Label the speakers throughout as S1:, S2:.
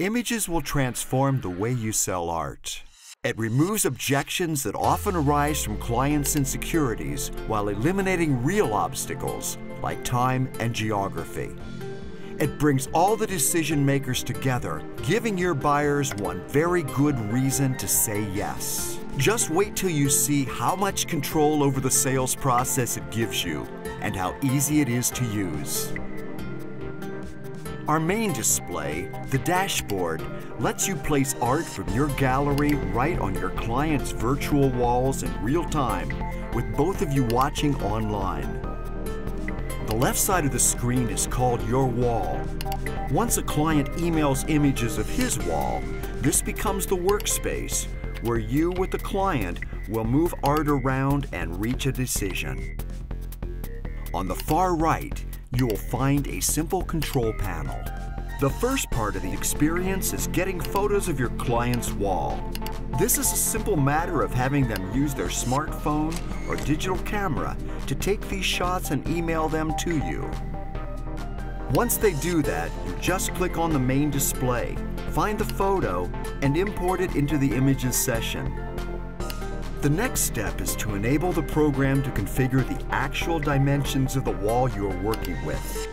S1: IMAHGES will transform the way you sell art. It removes objections that often arise from clients' insecurities while eliminating real obstacles like time and geography. It brings all the decision makers together, giving your buyers one very good reason to say yes. Just wait till you see how much control over the sales process it gives you and how easy it is to use. Our main display, the dashboard, lets you place art from your gallery right on your client's virtual walls in real time, with both of you watching online. The left side of the screen is called Your Wall. Once a client emails images of his wall, this becomes the workspace, where you with the client will move art around and reach a decision. On the far right, you will find a simple control panel. The first part of the experience is getting photos of your client's wall. This is a simple matter of having them use their smartphone or digital camera to take these shots and email them to you. Once they do that, you just click on the main display, find the photo, and import it into the IMAHGES session. The next step is to enable the program to configure the actual dimensions of the wall you are working with.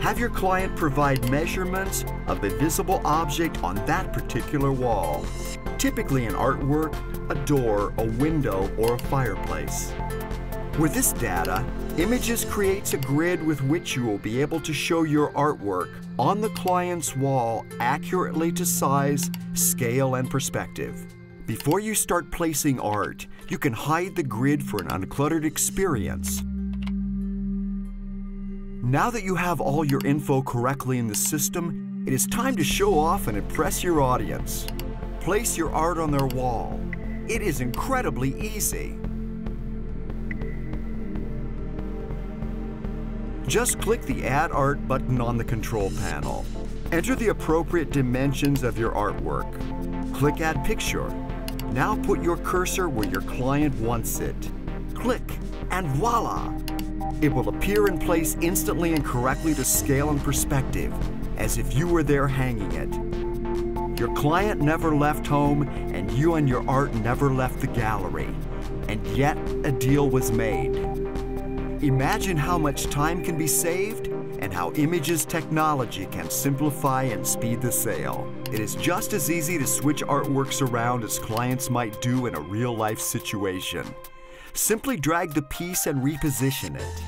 S1: Have your client provide measurements of the visible object on that particular wall, typically an artwork, a door, a window, or a fireplace. With this data, IMAHGES creates a grid with which you will be able to show your artwork on the client's wall accurately to size, scale, and perspective. Before you start placing art, you can hide the grid for an uncluttered experience. Now that you have all your info correctly in the system, it is time to show off and impress your audience. Place your art on their wall. It is incredibly easy. Just click the Add Art button on the control panel. Enter the appropriate dimensions of your artwork. Click Add Picture. Now put your cursor where your client wants it. Click, and voila! It will appear in place instantly and correctly to scale and perspective, as if you were there hanging it. Your client never left home, and you and your art never left the gallery. And yet, a deal was made. Imagine how much time can be saved and how IMAHGES technology can simplify and speed the sale. It is just as easy to switch artworks around as clients might do in a real-life situation. Simply drag the piece and reposition it.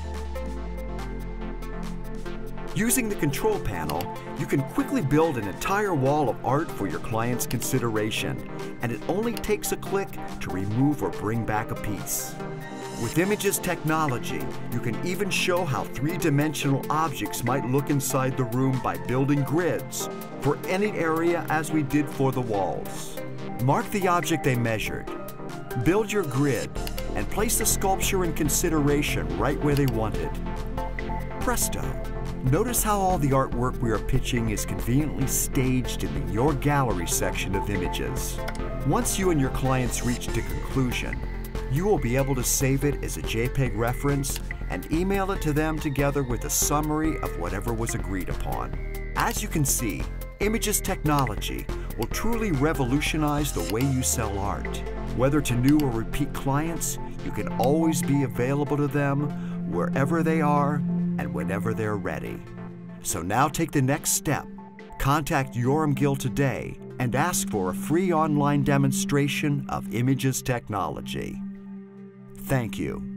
S1: Using the control panel, you can quickly build an entire wall of art for your client's consideration, and it only takes a click to remove or bring back a piece. With IMAHGES technology, you can even show how three-dimensional objects might look inside the room by building grids for any area as we did for the walls. Mark the object they measured, build your grid, and place the sculpture in consideration right where they want it. Presto! Notice how all the artwork we are pitching is conveniently staged in the Your Gallery section of IMAHGES. Once you and your clients reach a conclusion, you will be able to save it as a JPEG reference and email it to them together with a summary of whatever was agreed upon. As you can see, IMAHGES technology will truly revolutionize the way you sell art. Whether to new or repeat clients, you can always be available to them wherever they are and whenever they're ready. So now take the next step. Contact Yoram Gill today and ask for a free online demonstration of IMAHGES technology. Thank you.